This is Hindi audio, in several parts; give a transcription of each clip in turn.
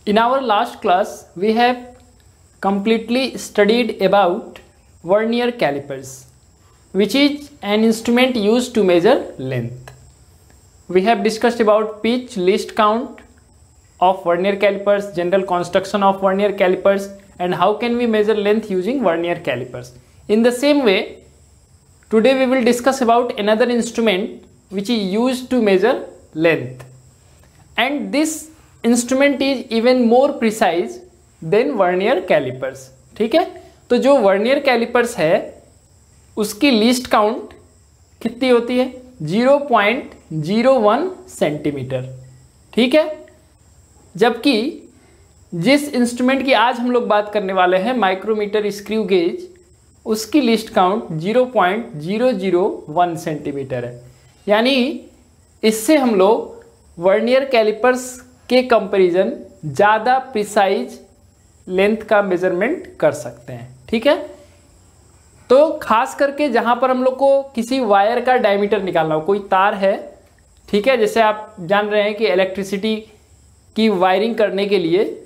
In our last class, we have completely studied about vernier calipers, which is an instrument used to measure length. We have discussed about pitch, least count of vernier calipers, general construction of vernier calipers, and how can we measure length using vernier calipers. In the same way, today we will discuss about another instrument which is used to measure length, and this instrument is even more precise than vernier callipers. ठीक है, तो जो वर्नियर कैलिपर्स है उसकी लीस्ट काउंट कितनी होती है? 0.01 सेंटीमीटर. ठीक है, जबकि जिस इंस्ट्रूमेंट की आज हम लोग बात करने वाले हैं, माइक्रोमीटर स्क्रू गेज, उसकी लीस्ट काउंट 0.001 सेंटीमीटर है. यानी इससे हम लोग वर्नियर कैलिपर्स के कंपैरिजन ज़्यादा प्रिसाइज लेंथ का मेजरमेंट कर सकते हैं. ठीक है, तो खास करके जहाँ पर हम लोग को किसी वायर का डायमीटर निकालना हो, कोई तार है, ठीक है, जैसे आप जान रहे हैं कि इलेक्ट्रिसिटी की वायरिंग करने के लिए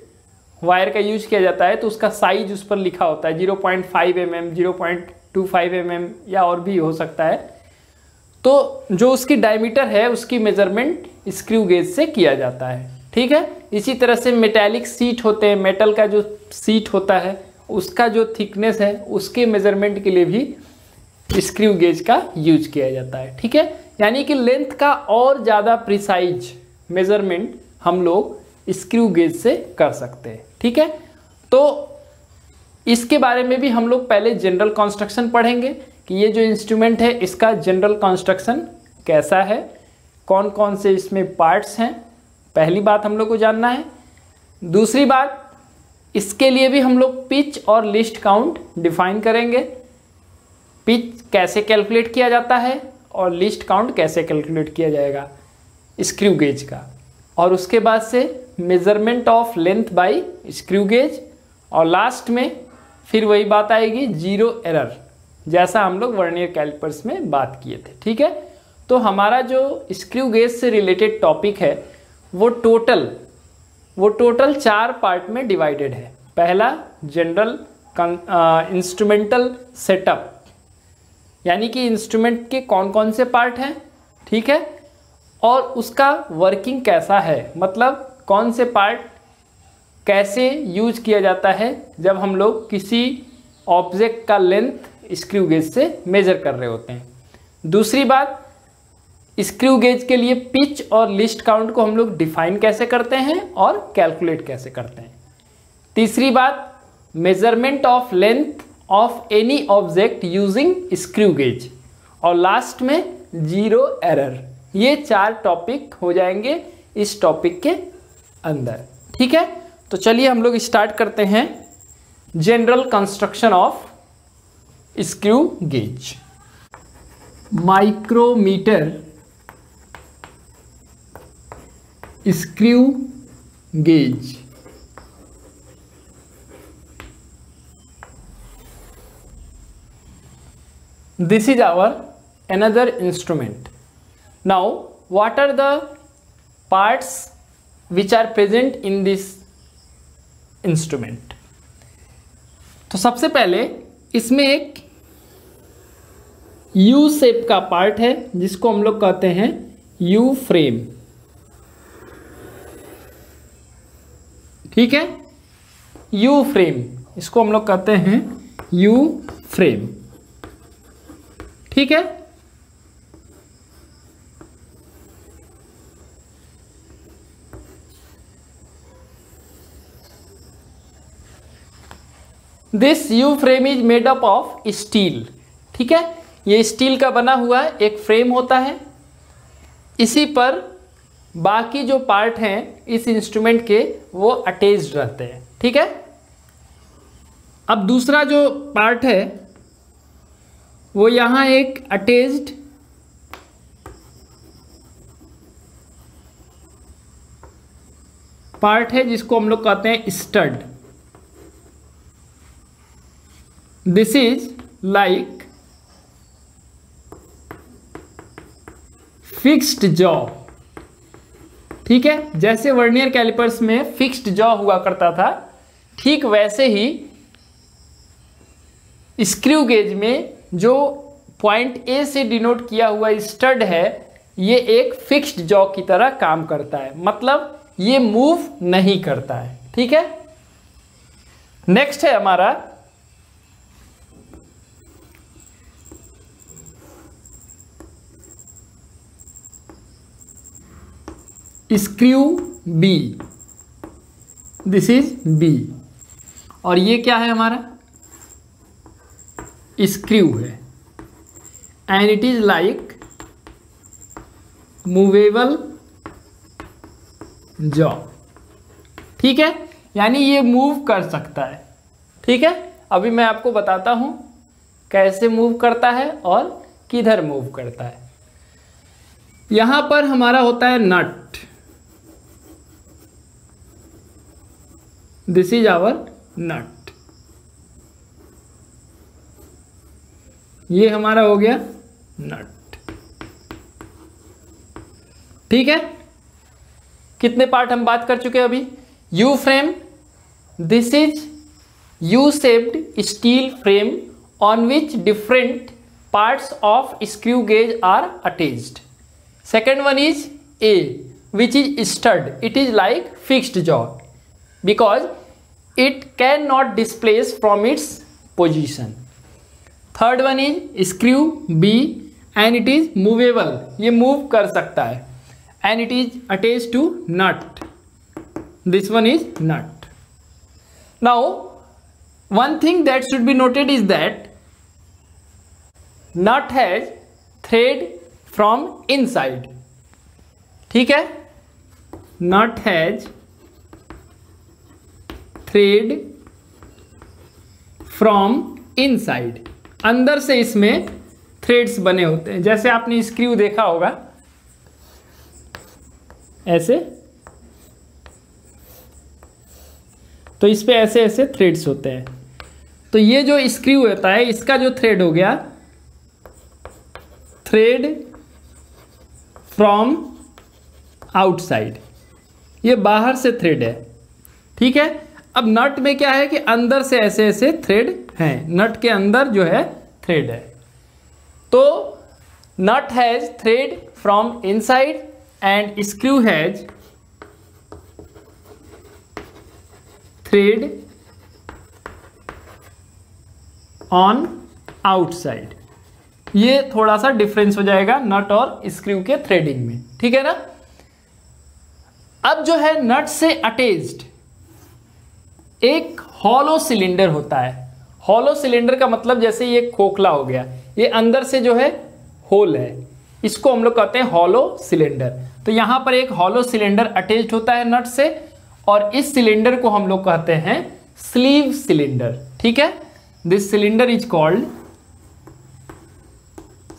वायर का यूज किया जाता है, तो उसका साइज उस पर लिखा होता है 0.5 mm, 0.25 mm या और भी हो सकता है. तो जो उसकी डायमीटर है उसकी मेजरमेंट स्क्रू गेज से किया जाता है. ठीक है, इसी तरह से मेटालिक सीट होते हैं, मेटल का जो सीट होता है उसका जो थिकनेस है उसके मेजरमेंट के लिए भी स्क्रू गेज का यूज किया जाता है. ठीक है, यानी कि लेंथ का और ज़्यादा प्रिसाइज मेजरमेंट हम लोग स्क्रू गेज से कर सकते हैं. ठीक है, तो इसके बारे में भी हम लोग पहले जनरल कंस्ट्रक्शन पढ़ेंगे कि ये जो इंस्ट्रूमेंट है इसका जनरल कंस्ट्रक्शन कैसा है, कौन कौन से इसमें पार्ट्स हैं, पहली बात हम लोग को जानना है. दूसरी बात, इसके लिए भी हम लोग पिच और लिस्ट काउंट डिफाइन करेंगे. पिच कैसे कैलकुलेट किया जाता है और लिस्ट काउंट कैसे कैलकुलेट किया जाएगा स्क्रू गेज का. और उसके बाद से measurement of length bye screw gauge, और लास्ट में फिर वही बात आएगी जीरो एरर, जैसा हम लोग वर्नियर कैलिपर्स में बात किए थे. ठीक है, तो हमारा जो स्क्रू गेज से रिलेटेड टॉपिक है वो टोटल 4 पार्ट में डिवाइडेड है. पहला जनरल इंस्ट्रूमेंटल सेटअप, यानी कि इंस्ट्रूमेंट के कौन कौन से पार्ट हैं, ठीक है, और उसका वर्किंग कैसा है, मतलब कौन से पार्ट कैसे यूज किया जाता है जब हम लोग किसी ऑब्जेक्ट का लेंथ स्क्रू गेज से मेजर कर रहे होते हैं. दूसरी बात, स्क्रू गेज के लिए पिच और लिस्ट काउंट को हम लोग डिफाइन कैसे करते हैं और कैलकुलेट कैसे करते हैं. तीसरी बात, measurement of length of any object using screw gauge, और लास्ट में जीरो एरर. ये 4 टॉपिक हो जाएंगे इस टॉपिक के अंदर. ठीक है, तो चलिए हम लोग स्टार्ट करते हैं general construction of screw gauge. Micrometer screw gauge. This is our another instrument. Now, what are the parts which are present in this instrument? तो सबसे पहले इसमें एक U शेप का पार्ट है जिसको हम लोग कहते हैं U फ्रेम. ठीक है, U फ्रेम, इसको हम लोग कहते हैं U फ्रेम. ठीक है, this U frame is made up of steel. ठीक है, ये स्टील का बना हुआ एक फ्रेम होता है. इसी पर बाकी जो पार्ट हैं इस इंस्ट्रूमेंट के वो अटैच्ड रहते हैं. ठीक है, अब दूसरा जो पार्ट है वो यहाँ एक अटैच्ड पार्ट है जिसको हम लोग कहते हैं stud. This is like fixed jaw. ठीक है, जैसे वर्नियर कैलिपर्स में फिक्स्ड जॉ हुआ करता था, ठीक वैसे ही स्क्रू गेज में जो पॉइंट ए से डिनोट किया हुआ स्टड है, ये एक फिक्स्ड जॉ की तरह काम करता है, मतलब ये मूव नहीं करता है। ठीक है, नेक्स्ट है हमारा screw B. This is B, और ये क्या है हमारा स्क्रू है, and it is like movable jaw. ठीक है, यानी ये मूव कर सकता है। ठीक है, अभी मैं आपको बताता हूं कैसे मूव करता है और किधर मूव करता है। यहां पर हमारा होता है नट, दिस इज आवर नट, ये हमारा हो गया नट। ठीक है, कितने पार्ट हम बात कर चुके हैं अभी। U frame, this is U shaped steel frame on which different parts of screw gauge are attached. Second one is a which is stud, it is like fixed jaw because it cannot displace from its position. Third one is screw B and it is movable, ये move कर सकता है, and it is attached to nut. This one is nut. Now one thing that should be noted is that nut has thread from inside. ठीक है, nut has thread from inside, अंदर से इसमें थ्रेड्स बने होते हैं। जैसे आपने स्क्रू देखा होगा ऐसे, तो इस पे ऐसे ऐसे थ्रेड्स होते हैं। तो ये जो स्क्रू होता है, इसका जो थ्रेड हो गया थ्रेड फ्रॉम आउटसाइड, ये बाहर से थ्रेड है। ठीक है, अब नट में क्या है कि अंदर से ऐसे ऐसे थ्रेड हैं, नट के अंदर जो है थ्रेड है। तो nut has thread from inside and screw has thread on outside. ये थोड़ा सा डिफरेंस हो जाएगा नट और स्क्रू के थ्रेडिंग में। ठीक है ना। अब जो है नट से अटैच्ड एक हॉलो सिलेंडर होता है। हॉलो सिलेंडर का मतलब जैसे ये खोखला हो गया, ये अंदर से जो है होल है, इसको हम लोग कहते हैं हॉलो सिलेंडर। तो यहां पर एक हॉलो सिलेंडर अटैच्ड होता है नट से, और इस सिलेंडर को हम लोग कहते हैं स्लीव सिलेंडर। ठीक है, this cylinder is called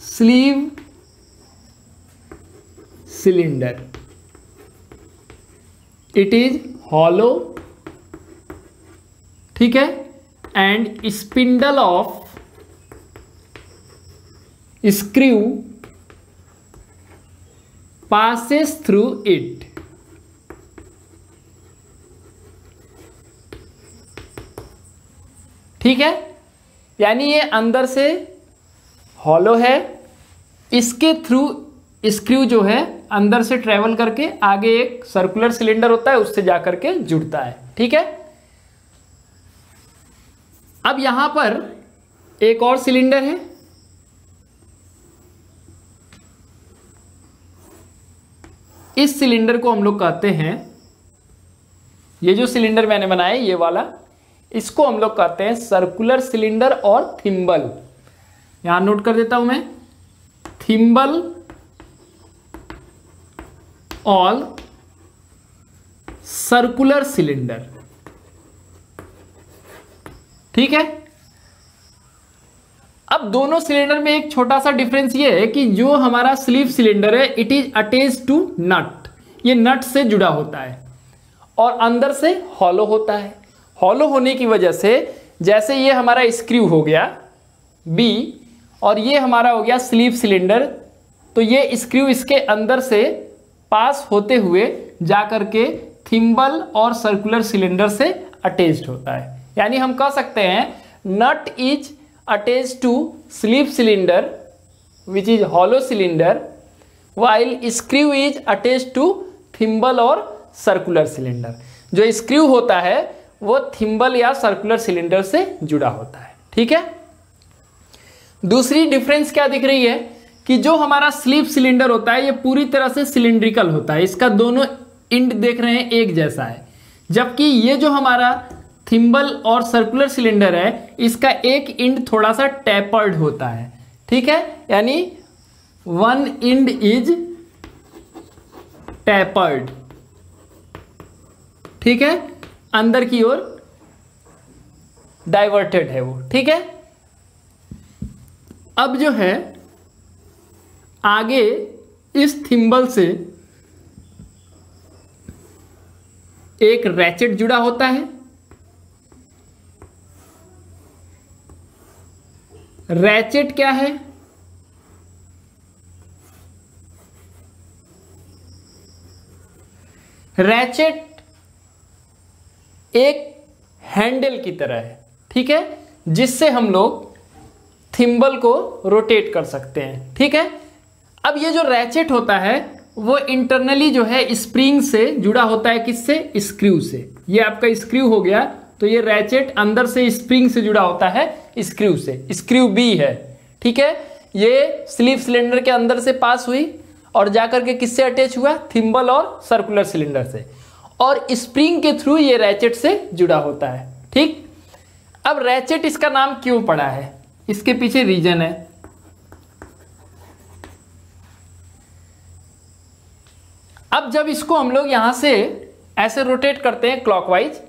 sleeve cylinder. It is hollow, ठीक है, and spindle of screw passes through it। ठीक है, यानी ये अंदर से हॉलो है, इसके थ्रू स्क्रू जो है अंदर से ट्रेवल करके आगे एक सर्कुलर सिलेंडर होता है, उससे जाकर के जुड़ता है। ठीक है, अब यहां पर एक और सिलेंडर है, इस सिलेंडर को हम लोग कहते हैं, ये जो सिलेंडर मैंने बनाया ये वाला, इसको हम लोग कहते हैं सर्कुलर सिलेंडर और थिम्बल। यहां नोट कर देता हूं मैं, थिम्बल और सर्कुलर सिलेंडर। ठीक है, अब दोनों सिलेंडर में एक छोटा सा डिफरेंस ये है कि जो हमारा स्लीव सिलेंडर है इट इज अटैच्ड टू नट, ये नट से जुड़ा होता है और अंदर से हॉलो होता है। हॉलो होने की वजह से जैसे ये हमारा स्क्रू हो गया बी और ये हमारा हो गया स्लीव सिलेंडर, तो ये स्क्रू इसके अंदर से पास होते हुए जा करके थिम्बल और सर्कुलर सिलेंडर से अटैच्ड होता है। यानी हम कह सकते हैं nut is attached to sleeve cylinder which is hollow cylinder while screw is attached to thimble और सर्कुलर सिलेंडर। जो स्क्रू होता है वो थिम्बल या सर्कुलर सिलेंडर से जुड़ा होता है। ठीक है, दूसरी डिफरेंस क्या दिख रही है कि जो हमारा स्लीव सिलेंडर होता है ये पूरी तरह से सिलिंड्रिकल होता है, इसका दोनों इंड देख रहे हैं एक जैसा है, जबकि ये जो हमारा थिम्बल और सर्कुलर सिलेंडर है इसका एक इंड थोड़ा सा टैपर्ड होता है। ठीक है, यानी वन इंड इज टैपर्ड। ठीक है, अंदर की ओर डाइवर्टेड है वो। ठीक है, अब जो है आगे इस थिम्बल से एक रैचेट जुड़ा होता है। रैचेट क्या है? रैचेट एक हैंडल की तरह है। ठीक है, जिससे हम लोग थिम्बल को रोटेट कर सकते हैं। ठीक है, अब ये जो रैचेट होता है वो इंटरनली जो है स्प्रिंग से जुड़ा होता है। किससे? स्क्रू से। ये आपका स्क्रू हो गया, तो ये रैचेट अंदर से स्प्रिंग से जुड़ा होता है स्क्रू से। स्क्रू बी है। ठीक है, ये स्लीव सिलेंडर के अंदर से पास हुई और जाकर के किससे अटैच हुआ? थिम्बल और सर्कुलर सिलेंडर से, और स्प्रिंग के थ्रू ये रैचेट से जुड़ा होता है। ठीक, अब रैचेट इसका नाम क्यों पड़ा है? इसके पीछे रीजन है। अब जब इसको हम लोग यहां से ऐसे रोटेट करते हैं क्लॉकवाइज,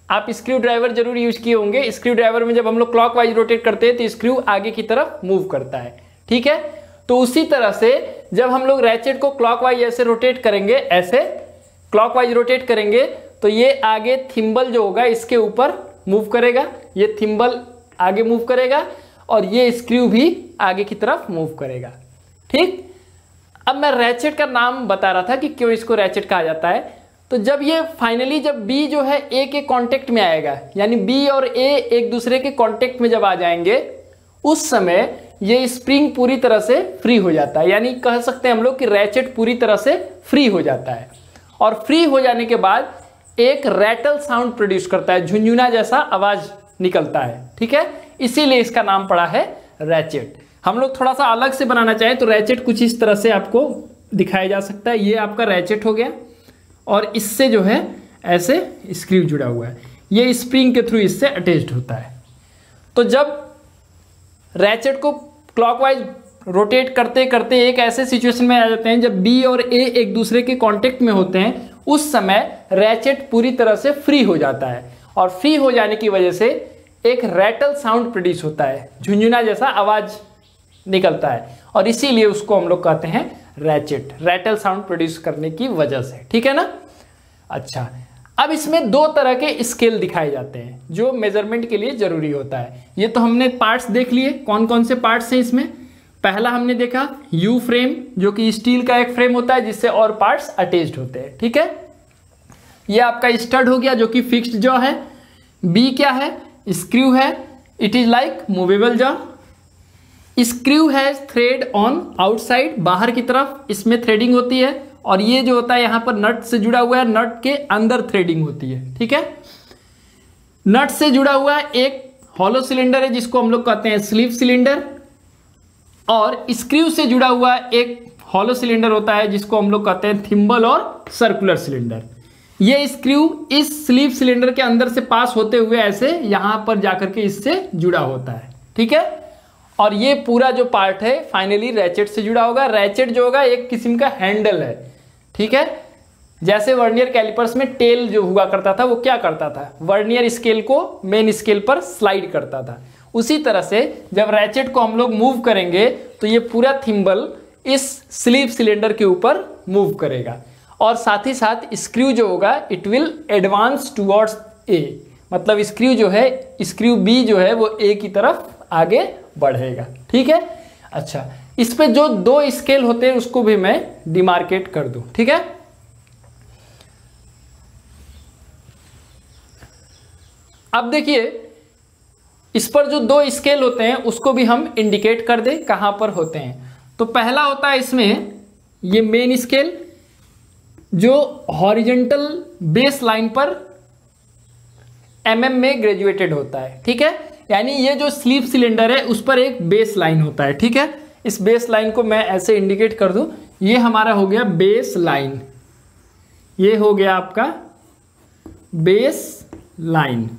आप स्क्रू ड्राइवर जरूर यूज किए होंगे। स्क्रू ड्राइवर में जब हम लोग क्लॉकवाइज रोटेट करते हैं तो स्क्रू आगे की तरफ मूव करता है। ठीक है, तो उसी तरह से जब हम लोग रैचेट को क्लॉकवाइज ऐसे रोटेट करेंगे, ऐसे क्लॉकवाइज रोटेट करेंगे, तो ये आगे थिम्बल जो होगा इसके ऊपर मूव करेगा, ये थिम्बल आगे मूव करेगा और ये स्क्रू भी आगे की तरफ मूव करेगा। ठीक, अब मैं रैचेट का नाम बता रहा था कि क्यों इसको रैचेट कहा जाता है। तो जब ये फाइनली जब बी जो है ए के कांटेक्ट में आएगा, यानी बी और ए एक दूसरे के कांटेक्ट में जब आ जाएंगे, उस समय ये स्प्रिंग पूरी तरह से फ्री हो जाता है। यानी कह सकते हैं हम लोग कि रैचेट पूरी तरह से फ्री हो जाता है, और फ्री हो जाने के बाद एक रैटल साउंड प्रोड्यूस करता है, झुंझुना जैसा आवाज निकलता है। ठीक है, इसीलिए इसका नाम पड़ा है रैचेट। हम लोग थोड़ा सा अलग से बनाना चाहें तो रैचेट कुछ इस तरह से आपको दिखाया जा सकता है। ये आपका रैचेट हो गया और इससे जो है ऐसे स्क्रू जुड़ा हुआ है, ये स्प्रिंग के थ्रू इससे अटैच्ड होता है। तो जब रैचेट को क्लॉकवाइज रोटेट करते करते एक ऐसे सिचुएशन में आ जाते हैं जब बी और ए एक दूसरे के कांटेक्ट में होते हैं, उस समय रैचेट पूरी तरह से फ्री हो जाता है, और फ्री हो जाने की वजह से एक रैटल साउंड प्रोड्यूस होता है, झुंझुना जैसा आवाज निकलता है, और इसीलिए उसको हम लोग कहते हैं रैचेट, रैटल साउंड प्रोड्यूस करने की वजह से। ठीक है ना? अच्छा, अब इसमें दो तरह के स्केल दिखाए जाते हैं जो मेजरमेंट के लिए जरूरी होता है। ये तो हमने पार्ट्स देख लिए, कौन कौन से पार्ट्स हैं इसमें। पहला हमने देखा यू फ्रेम, जो कि स्टील का एक फ्रेम होता है जिससे और पार्ट्स अटैच्ड होते हैं। ठीक है, ये आपका स्टड हो गया जो कि फिक्स्ड जॉ है। बी क्या है? स्क्रू है, it is like movable jaw. Screw has thread on outside, बाहर की तरफ इसमें थ्रेडिंग होती है, और ये जो होता है यहाँ पर नट से जुड़ा हुआ है, नट के अंदर थ्रेडिंग होती है। ठीक है, नट से जुड़ा हुआ एक हॉलो सिलेंडर है जिसको हम लोग कहते हैं स्लीव सिलेंडर, और स्क्रू से जुड़ा हुआ एक हॉलो सिलेंडर होता है जिसको हम लोग कहते हैं थिम्बल और सर्कुलर सिलेंडर। ये स्क्रू इस स्लीव सिलेंडर के अंदर से पास होते हुए ऐसे यहां पर जाकर के इससे जुड़ा होता है। ठीक है, और ये पूरा जो पार्ट है फाइनली रैचेट से जुड़ा होगा। रैचेट जो होगा एक किस्म का हैंडल है। ठीक है, जैसे वर्नियर कैलिपर्स में टेल जो हुआ करता था वो क्या करता था? वर्नियर स्केल को मेन स्केल पर स्लाइड करता था। उसी तरह से जब रैचेट को हम लोग मूव करेंगे तो ये पूरा थिम्बल इस स्लीव सिलेंडर के ऊपर मूव करेगा, और साथ ही साथ स्क्रू जो होगा it will advance towards a, मतलब स्क्रू जो है, स्क्रू बी जो है वो ए की तरफ आगे बढ़ेगा। ठीक है, अच्छा, इस पे जो दो स्केल होते हैं उसको भी मैं डिमार्केट कर दूं। ठीक है, अब देखिए इस पर जो दो स्केल होते हैं उसको भी हम इंडिकेट कर दें कहां पर होते हैं। तो पहला होता है इसमें ये मेन स्केल जो हॉरिजॉन्टल बेस लाइन पर में ग्रेजुएटेड होता है, ठीक है। यानी ये जो स्लीप सिलेंडर है उस पर एक बेस लाइन होता है, ठीक है। इस बेस लाइन को मैं ऐसे इंडिकेट कर दूं, ये हमारा हो गया बेस लाइन, ये हो गया आपका बेस लाइन,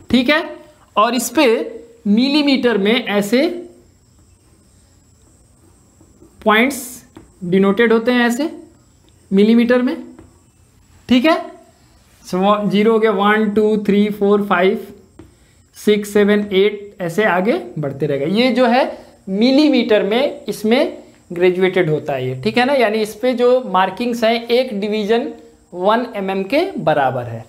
ठीक है। और इस पे मिलीमीटर में ऐसे पॉइंट्स डिनोटेड होते हैं, ऐसे मिलीमीटर में, ठीक है। 0 हो गया, 1 2 3 4 5 6 7 8 ऐसे आगे बढ़ते रहेगा। ये जो है मिलीमीटर में इसमें ग्रेजुएटेड होता है ये, ठीक है ना। यानी इस पे जो मार्किंग्स हैं एक डिवीजन 1 mm के बराबर है।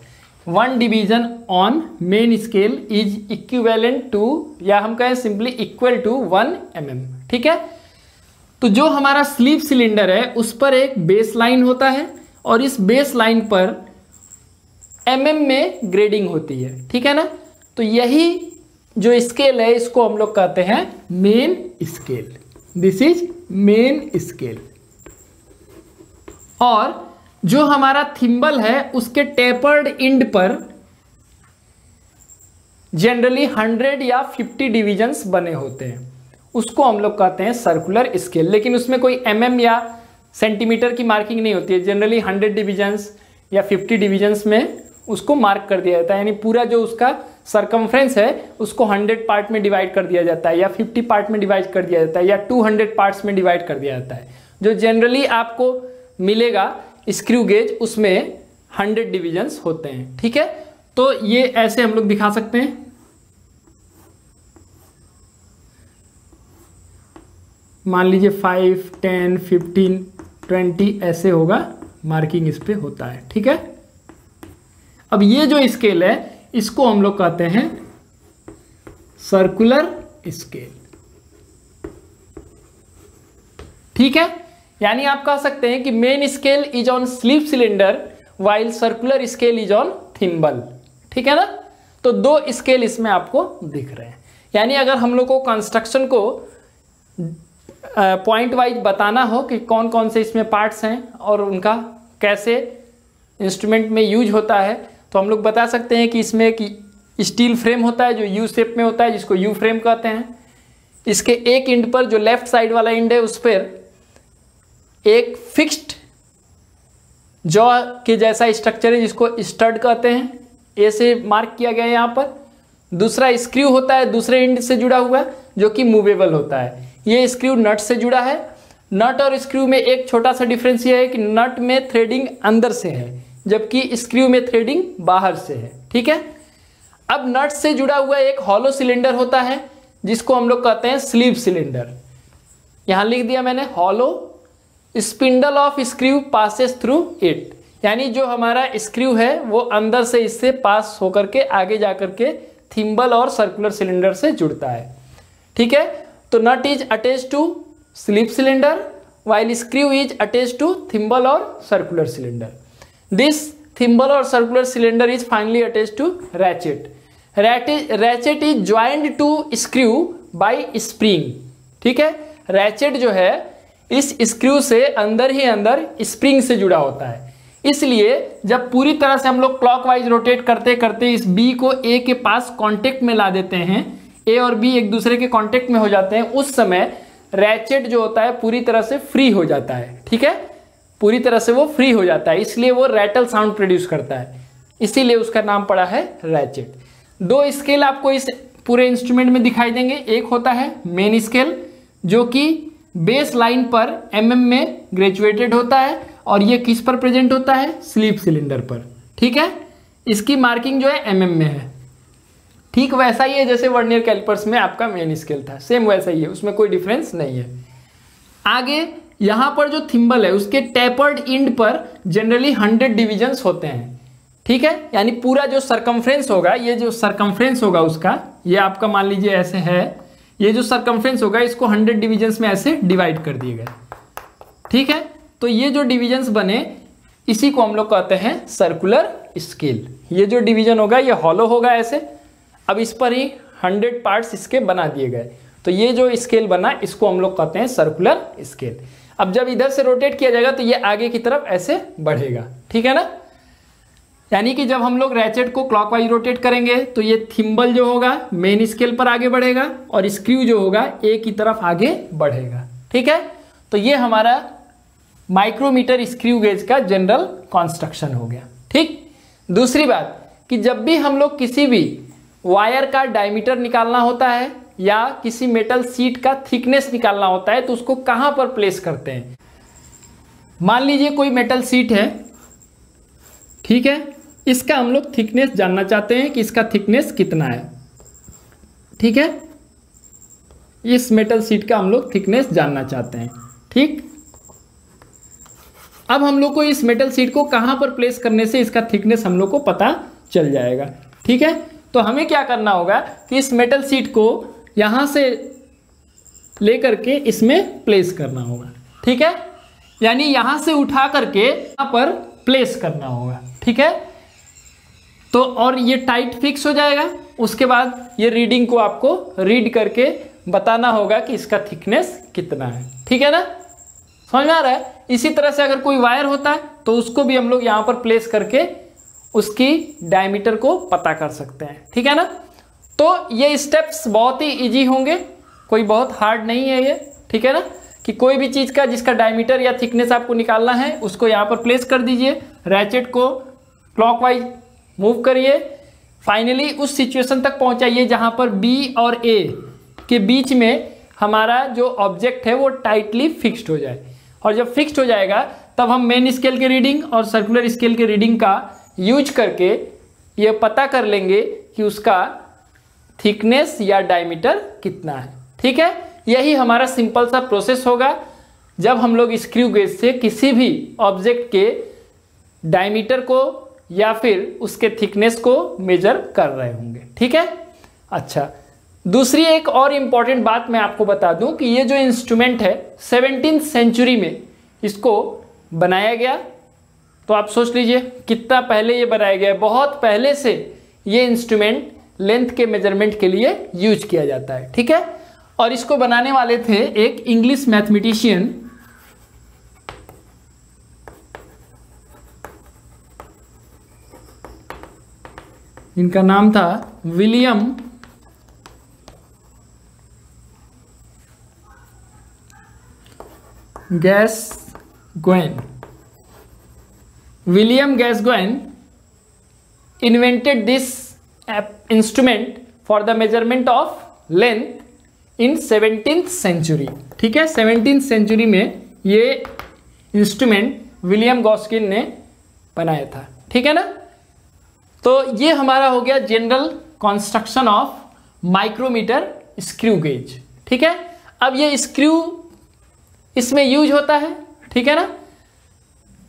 1 division on main scale is equivalent to, या हम कहें सिंपली इक्वल टू 1 mm, ठीक है। तो जो हमारा स्लीप सिलेंडर है उस पर एक बेस लाइन होता है और इस बेस लाइन पर में ग्रेडिंग होती है, ठीक है ना। तो यही जो स्केल है इसको हम लोग कहते हैं main scale, this is main scale. और जो हमारा थिम्बल है उसके टेपर्ड इंड पर जनरली 100 या 50 डिविजन्स बने होते हैं, उसको हम लोग कहते हैं सर्कुलर स्केल। लेकिन उसमें कोई या सेंटीमीटर की मार्किंग नहीं होती है, जनरली 100 डिविजन्स या 50 डिविजन्स में उसको मार्क कर दिया जाता है। यानी पूरा जो उसका सरकमफ्रेंस है उसको 100 पार्ट में डिवाइड कर दिया जाता है, या 50 पार्ट में डिवाइड कर दिया जाता है, या 200 पार्ट्स में डिवाइड कर दिया जाता है। जो जनरली आपको मिलेगा स्क्रू गेज उसमें 100 डिविजन्स होते हैं, ठीक है। तो ये ऐसे हम लोग दिखा सकते हैं, मान लीजिए 5 10 15 20 ऐसे होगा, मार्किंग इस पे होता है, ठीक है। अब ये जो स्केल है इसको हम लोग कहते हैं सर्कुलर स्केल, ठीक है। यानी आप कह सकते हैं कि main scale is on sleep cylinder while circular scale is on thimble, ठीक है ना। तो दो स्केल इसमें आपको दिख रहे हैं। यानी अगर हम लोग को कंस्ट्रक्शन को पॉइंट वाइज बताना हो कि कौन कौन से इसमें पार्ट्स हैं और उनका कैसे इंस्ट्रूमेंट में यूज होता है, तो हम लोग बता सकते हैं कि इसमें एक स्टील फ्रेम होता है जो यू शेप में होता है, जिसको यू फ्रेम कहते हैं। इसके एक एंड पर जो लेफ्ट साइड वाला एंड है उस पर एक फिक्स्ड जॉ के जैसा स्ट्रक्चर है जिसको स्टड कहते हैं, ए से मार्क किया गया है यहाँ पर। दूसरा स्क्रू होता है दूसरे एंड से जुड़ा हुआ जो कि मूवेबल होता है। ये स्क्रू नट से जुड़ा है। नट और स्क्रू में एक छोटा सा डिफरेंस ये है कि नट में थ्रेडिंग अंदर से है जबकि स्क्रू में थ्रेडिंग बाहर से है, ठीक है। अब नट से जुड़ा हुआ एक हॉलो सिलेंडर होता है जिसको हम लोग कहते हैं स्लीप सिलेंडर। यहां लिख दिया मैंने hollow, spindle of screw passes through it, यानी जो हमारा स्क्रू है वो अंदर से इससे पास होकर के आगे जाकर के थिम्बल और सर्कुलर सिलेंडर से जुड़ता है, ठीक है। तो nut is attached to sleeve cylinder while screw is attached to thimble or circular cylinder. This thimble or circular cylinder is finally attached to ratchet. Ratchet is joined to screw by spring, ठीक है। ratchet जो है इस स्क्रू से अंदर ही अंदर स्प्रिंग से जुड़ा होता है, इसलिए जब पूरी तरह से हम लोग क्लॉकवाइज रोटेट करते करते इस बी को ए के पास कांटेक्ट में ला देते हैं, ए और बी एक दूसरे के कांटेक्ट में हो जाते हैं, उस समय रैचेट जो होता है पूरी तरह से फ्री हो जाता है, ठीक है। पूरी तरह से वो फ्री हो जाता है, इसलिए वो रैटल साउंड प्रोड्यूस करता है, इसीलिए उसका नाम पड़ा है रैचेट। दो स्केल आपको इस पूरे इंस्ट्रूमेंट में दिखाई देंगे। एक होता है मेन स्केल जो कि बेस लाइन पर में ग्रेजुएटेड होता है, और ये किस पर प्रेजेंट होता है, स्लीप सिलेंडर पर, ठीक है। इसकी मार्किंग जो है में है, ठीक वैसा ही है जैसे वर्नियर कैलिपर्स में आपका मेन स्केल था, सेम वैसा ही है, उसमें कोई डिफरेंस नहीं है। आगे यहां पर जो थिम्बल है उसके टैपर्ड इंड पर जनरली 100 डिविजन्स होते हैं, ठीक है। यानी पूरा जो सरकमफ्रेंस होगा, ये जो सरकमफ्रेंस होगा उसका, ये आपका मान लीजिए ऐसे है, ये जो सरकमफ्रेंस होगा इसको 100 डिविजन्स में ऐसे डिवाइड कर दिए गए, ठीक है। तो ये जो डिविजन्स बने इसी को हम लोग कहते हैं सर्कुलर स्केल। ये जो डिवीजन होगा ये हॉलो होगा ऐसे। अब इस पर ही 100 पार्ट्स इसके बना दिए गए, तो ये जो स्केल बना इसको हम लोग कहते हैं सर्कुलर स्केल। अब जब इधर से रोटेट किया जाएगा तो ये आगे की तरफ ऐसे बढ़ेगा, ठीक है ना। यानी कि जब हम लोग रैचेट को क्लॉकवाइज रोटेट करेंगे तो ये थिम्बल जो होगा मेन स्केल पर आगे बढ़ेगा और स्क्रू जो होगा ए की तरफ आगे बढ़ेगा, ठीक है। तो ये हमारा माइक्रोमीटर स्क्रू गेज का जनरल कंस्ट्रक्शन हो गया, ठीक। दूसरी बात कि जब भी हम लोग किसी भी वायर का डायमीटर निकालना होता है या किसी मेटल सीट का थिकनेस निकालना होता है तो उसको कहाँ पर प्लेस करते हैं। मान लीजिए कोई मेटल सीट है, ठीक है, इसका हम लोग थिकनेस जानना चाहते हैं कि इसका थिकनेस कितना है, ठीक है। इस मेटल सीट का हम लोग थिकनेस जानना चाहते हैं, ठीक। अब हम लोग को इस मेटल सीट को कहाँ पर प्लेस करने से इसका थिकनेस हम लोग को पता चल जाएगा, ठीक है। तो हमें क्या करना होगा कि इस मेटल सीट को यहाँ से लेकर के इसमें प्लेस करना होगा, ठीक है। यानी यहाँ से उठा करके यहाँ पर प्लेस करना होगा, ठीक है। तो और ये टाइट फिक्स हो जाएगा। उसके बाद ये रीडिंग को आपको रीड करके बताना होगा कि इसका थिकनेस कितना है, ठीक है ना, समझ में आ रहा है। इसी तरह से अगर कोई वायर होता है तो उसको भी हम लोग यहाँ पर प्लेस करके उसकी डायमीटर को पता कर सकते हैं, ठीक है ना। तो ये स्टेप्स बहुत ही इजी होंगे, कोई बहुत हार्ड नहीं है ये, ठीक है ना। कि कोई भी चीज़ का जिसका डायमीटर या थिकनेस आपको निकालना है उसको यहाँ पर प्लेस कर दीजिए, रैचेट को क्लॉकवाइज मूव करिए, फाइनली उस सिचुएशन तक पहुँचाइए जहाँ पर बी और ए के बीच में हमारा जो ऑब्जेक्ट है वो टाइटली फिक्स्ड हो जाए। और जब फिक्स्ड हो जाएगा तब हम मेन स्केल के रीडिंग और सर्कुलर स्केल के रीडिंग का यूज करके ये पता कर लेंगे कि उसका थिकनेस या डायमीटर कितना है, ठीक है। यही हमारा सिंपल सा प्रोसेस होगा जब हम लोग स्क्रू गेज से किसी भी ऑब्जेक्ट के डायमीटर को या फिर उसके थिकनेस को मेजर कर रहे होंगे, ठीक है। अच्छा, दूसरी एक और इम्पॉर्टेंट बात मैं आपको बता दूं कि ये जो इंस्ट्रूमेंट है 17th सेंचुरी में इसको बनाया गया। तो आप सोच लीजिए कितना पहले ये बनाया गया है। बहुत पहले से ये इंस्ट्रूमेंट लेंथ के मेजरमेंट के लिए यूज किया जाता है, ठीक है। और इसको बनाने वाले थे एक इंग्लिश मैथमेटिशियन, इनका नाम था William Gascoigne. William Gascoigne invented this instrument for the measurement of length in 17th century, ठीक है। 17th सेंचुरी में ये इंस्ट्रूमेंट विलियम गॉस्किन ने बनाया था, ठीक है ना। तो ये हमारा हो गया general construction of micrometer screw gauge, ठीक है। अब ये स्क्रू इसमें यूज होता है, ठीक है ना।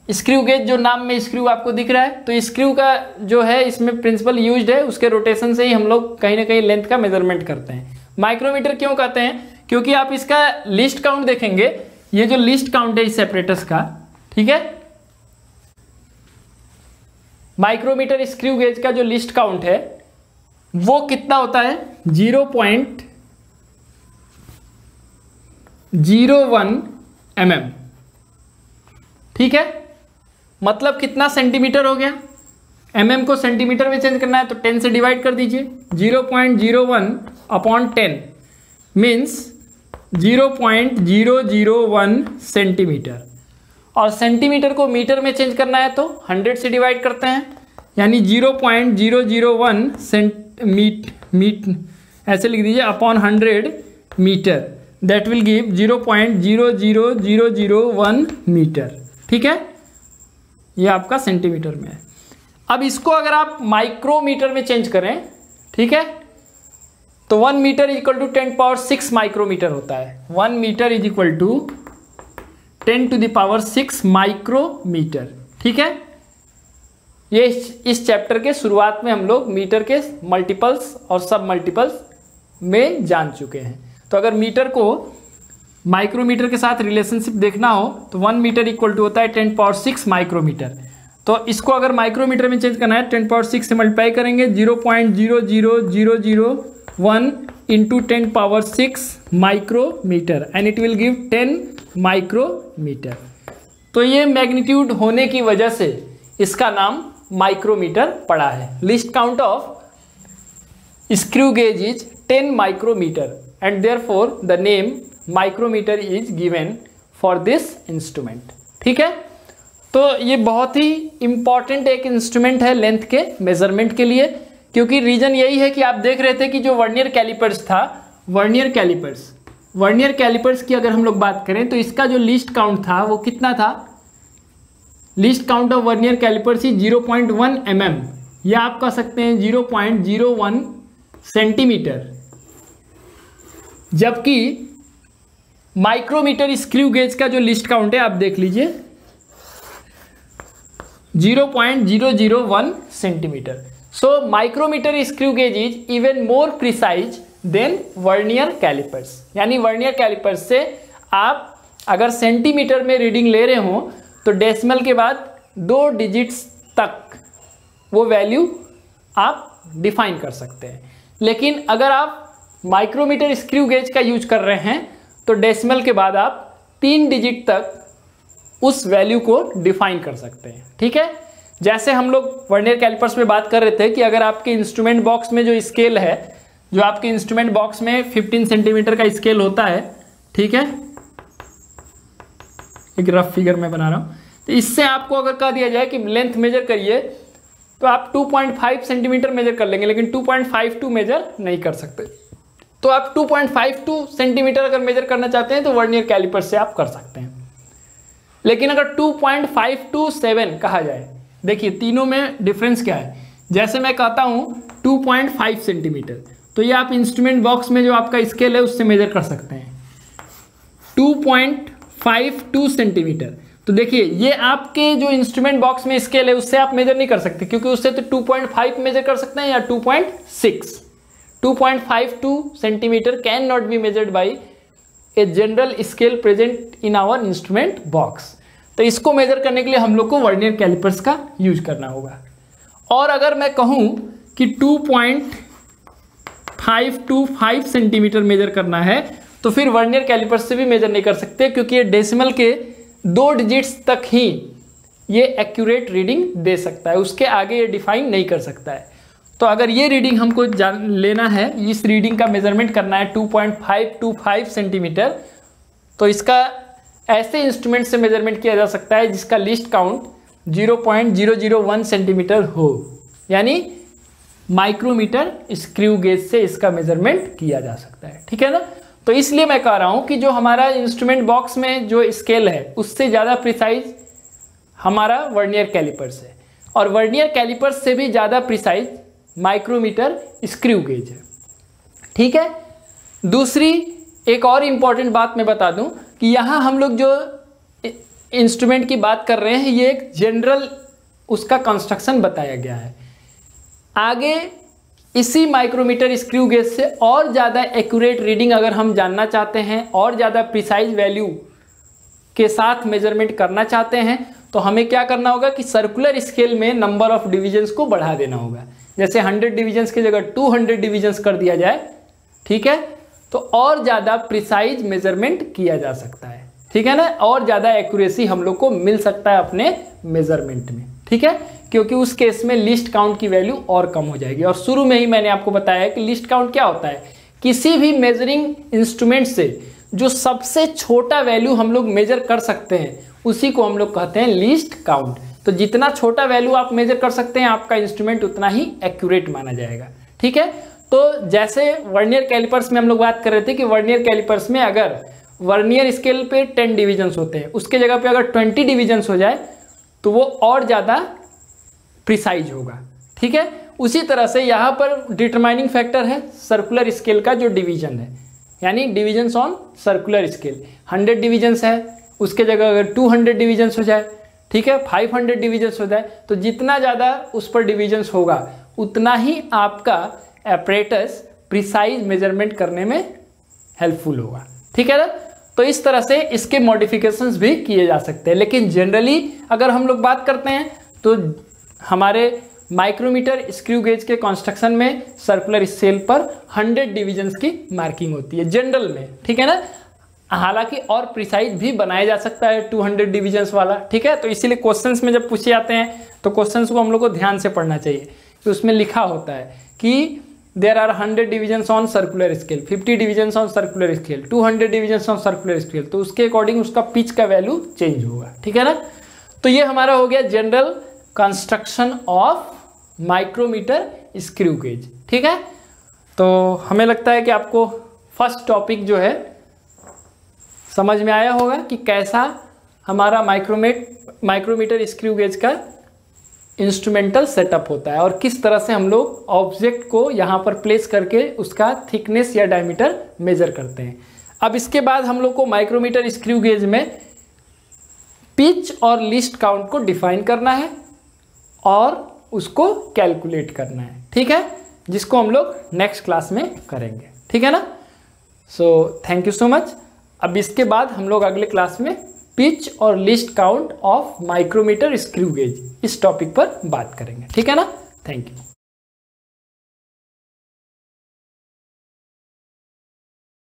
स्क्रू गेज जो नाम में स्क्रू आपको दिख रहा है, तो स्क्रू का जो है इसमें प्रिंसिपल यूज्ड है, उसके रोटेशन से ही हम लोग कहीं ना कहीं लेंथ का मेजरमेंट करते हैं। माइक्रोमीटर क्यों कहते हैं, क्योंकि आप इसका लिस्ट काउंट देखेंगे, ये जो लिस्ट काउंट है इस सेपरेटर्स का, ठीक है। माइक्रोमीटर स्क्रू गेज का जो लिस्ट काउंट है वो कितना होता है 0.01 mm, ठीक है। मतलब कितना सेंटीमीटर हो गया, mm को सेंटीमीटर में चेंज करना है तो 10 से डिवाइड कर दीजिए। 0.01/10 मीन्स 0.001 सेंटीमीटर। और सेंटीमीटर को मीटर में चेंज करना है तो 100 से डिवाइड करते हैं, यानी 0.001 सेंटीमीटर ऐसे लिख दीजिए upon 100 meter, that will give 0.00001 meter, ठीक है। ये आपका सेंटीमीटर में है। अब इसको अगर आप माइक्रोमीटर में चेंज करें, ठीक है, तो 1 मीटर इक्वल टू 10⁻6 माइक्रोमीटर होता है। 1 meter is equal to 10⁻6 micrometer, ठीक है। ये इस चैप्टर के शुरुआत में हम लोग मीटर के मल्टीपल्स और सब मल्टीपल्स में जान चुके हैं। तो अगर मीटर को माइक्रोमीटर के साथ रिलेशनशिप देखना हो तो 1 मीटर इक्वल टू होता है 10⁻6 माइक्रोमीटर। तो इसको अगर माइक्रोमीटर में चेंज करना है 10⁶ से मल्टीप्लाई करेंगे 0.00001 into 10⁶ micrometer and it will give 10 micrometer. तो ये मैग्नीट्यूड होने की वजह से इसका नाम माइक्रोमीटर पड़ा है। Least count of screw gauge is 10 micrometer and therefore the name micrometer is given for this instrument. ठीक है, तो ये बहुत ही इंपॉर्टेंट एक इंस्ट्रूमेंट है लेंथ के मेजरमेंट के लिए, क्योंकि रीजन यही है कि आप देख रहे थे कि जो वर्नियर कैलिपर्स था, वर्नियर कैलिपर्स की अगर हम लोग बात करें तो इसका जो लीस्ट काउंट था वो कितना था? Least count of vernier calipers ही 0.1 mm, या आप कह सकते हैं 0.01 सेंटीमीटर, जबकि माइक्रोमीटर स्क्रू गेज का जो लिस्ट काउंट है आप देख लीजिए 0.001 centimeter. So micrometer screw gauge is even more precise than vernier calipers. यानी वर्नियर कैलिपर्स से आप अगर सेंटीमीटर में रीडिंग ले रहे हो तो डेसिमल के बाद 2 डिजिट्स तक वो वैल्यू आप डिफाइन कर सकते हैं। लेकिन अगर आप माइक्रोमीटर स्क्रू गेज का यूज कर रहे हैं तो डेसिमल के बाद आप 3 डिजिट तक उस वैल्यू को डिफाइन कर सकते हैं। ठीक है, जैसे हम लोग वर्नियर कैलिपर्स में बात कर रहे थे कि अगर आपके इंस्ट्रूमेंट बॉक्स में जो स्केल है, जो आपके इंस्ट्रूमेंट बॉक्स में 15 सेंटीमीटर का स्केल होता है, ठीक है, एक रफ फिगर में बना रहा हूं, तो इससे आपको अगर कह दिया जाए कि लेंथ मेजर करिए तो आप 2.5 सेंटीमीटर मेजर कर लेंगे, लेकिन 2.52 मेजर नहीं कर सकते। तो आप 2.52 सेंटीमीटर अगर मेजर करना चाहते हैं तो वर्नियर कैलिपर से आप कर सकते हैं। लेकिन अगर 2.527 कहा जाए, देखिए तीनों में डिफरेंस क्या है। जैसे मैं कहता हूं 2.5 सेंटीमीटर, तो ये आप इंस्ट्रूमेंट बॉक्स में जो आपका स्केल है उससे मेजर कर सकते हैं। 2.52 सेंटीमीटर, तो देखिए ये आपके जो इंस्ट्रूमेंट बॉक्स में स्केल है उससे आप मेजर नहीं कर सकते, क्योंकि उससे तो 2.5 मेजर कर सकते हैं या 2.6। 2.52 centimeter can not be measured by a general scale present in our instrument box. तो इसको मेजर करने के लिए हम लोग को वर्नियर कैलिपर्स का यूज करना होगा। और अगर मैं कहूं कि 2.525 सेंटीमीटर मेजर करना है तो फिर वर्नियर कैलिपर्स से भी मेजर नहीं कर सकते, क्योंकि ये डेसिमल के 2 डिजिट्स तक ही ये एक्यूरेट रीडिंग दे सकता है, उसके आगे ये डिफाइन नहीं कर सकता है। तो अगर ये रीडिंग हमको लेना है, इस रीडिंग का मेजरमेंट करना है 2.525 सेंटीमीटर, तो इसका ऐसे इंस्ट्रूमेंट से मेजरमेंट किया जा सकता है जिसका लिस्ट काउंट 0.001 सेंटीमीटर हो, यानी माइक्रोमीटर स्क्रू गेज से इसका मेजरमेंट किया जा सकता है। ठीक है ना, तो इसलिए मैं कह रहा हूं कि जो हमारा इंस्ट्रूमेंट बॉक्स में जो स्केल है उससे ज़्यादा प्रिसाइज हमारा वर्नियर कैलिपर्स है, और वर्नियर कैलिपर्स से भी ज़्यादा प्रिसाइज माइक्रोमीटर स्क्रू गेज है। ठीक है, दूसरी एक और इम्पॉर्टेंट बात मैं बता दूं कि यहाँ हम लोग जो इंस्ट्रूमेंट की बात कर रहे हैं ये एक जनरल उसका कंस्ट्रक्शन बताया गया है। आगे इसी माइक्रोमीटर स्क्रू गेज से और ज़्यादा एक्यूरेट रीडिंग अगर हम जानना चाहते हैं और ज़्यादा प्रिसाइज वैल्यू के साथ मेजरमेंट करना चाहते हैं तो हमें क्या करना होगा कि सर्कुलर स्केल में नंबर ऑफ डिविजन्स को बढ़ा देना होगा। जैसे 100 डिविजन्स की जगह 200 डिविजन्स कर दिया जाए, ठीक है, तो और ज़्यादा प्रिसाइज मेजरमेंट किया जा सकता है। ठीक है ना, और ज़्यादा एक्यूरेसी हम लोग को मिल सकता है अपने मेजरमेंट में। ठीक है, क्योंकि उस केस में लिस्ट काउंट की वैल्यू और कम हो जाएगी। और शुरू में ही मैंने आपको बताया कि लिस्ट काउंट क्या होता है, किसी भी मेजरिंग इंस्ट्रूमेंट से जो सबसे छोटा वैल्यू हम लोग मेजर कर सकते हैं उसी को हम लोग कहते हैं लिस्ट काउंट। तो जितना छोटा वैल्यू आप मेजर कर सकते हैं आपका इंस्ट्रूमेंट उतना ही एक्यूरेट माना जाएगा। ठीक है, तो जैसे वर्नियर कैलिपर्स में हम लोग बात कर रहे थे कि वर्नियर कैलिपर्स में अगर वर्नियर स्केल पे 10 डिविजन्स होते हैं, उसके जगह पे अगर 20 डिविजन्स हो जाए तो वो और ज़्यादा प्रिसाइज होगा। ठीक है, उसी तरह से यहाँ पर डिटरमाइनिंग फैक्टर है सर्कुलर स्केल का जो डिवीजन है, यानी divisions on circular scale. 100 divisions है, उसके जगह अगर 200 डिविजन्स हो जाए, ठीक है, 500 डिविजन्स हो जाए, तो जितना ज़्यादा उस पर डिविजन्स होगा उतना ही आपका एपरेटस प्रिसाइज मेजरमेंट करने में हेल्पफुल होगा। ठीक है ना, तो इस तरह से इसके मॉडिफिकेशंस भी किए जा सकते हैं। लेकिन जनरली अगर हम लोग बात करते हैं तो हमारे माइक्रोमीटर स्क्रू गेज के कंस्ट्रक्शन में सर्कुलर सेल पर 100 डिविजन्स की मार्किंग होती है जनरल में, ठीक है ना। हालांकि और प्रिसाइज भी बनाया जा सकता है 200 डिविजन्स वाला, ठीक है। तो इसीलिए क्वेश्चंस में जब पूछे जाते हैं तो क्वेश्चंस को हम लोग को ध्यान से पढ़ना चाहिए, तो उसमें लिखा होता है कि there are 100 divisions on circular scale, 50 divisions on circular scale, 200 divisions on circular scale, तो उसके अकॉर्डिंग उसका पिच का वैल्यू चेंज होगा, ठीक है ना। तो ये हमारा हो गया general construction of micrometer screw gauge, ठीक है। तो हमें लगता है कि आपको फर्स्ट टॉपिक जो है समझ में आया होगा कि कैसा हमारा माइक्रोमीटर स्क्रू गेज का इंस्ट्रूमेंटल सेटअप होता है और किस तरह से हम लोग ऑब्जेक्ट को यहाँ पर प्लेस करके उसका थिकनेस या डायमीटर मेजर करते हैं। अब इसके बाद हम लोग को माइक्रोमीटर स्क्रू गेज में पिच और लीस्ट काउंट को डिफाइन करना है और उसको कैलकुलेट करना है, ठीक है, जिसको हम लोग नेक्स्ट क्लास में करेंगे, ठीक है ना। So thank you so much. अब इसके बाद हम लोग अगले क्लास में पिच और least count of micrometer screw gauge इस टॉपिक पर बात करेंगे, ठीक है ना। Thank you.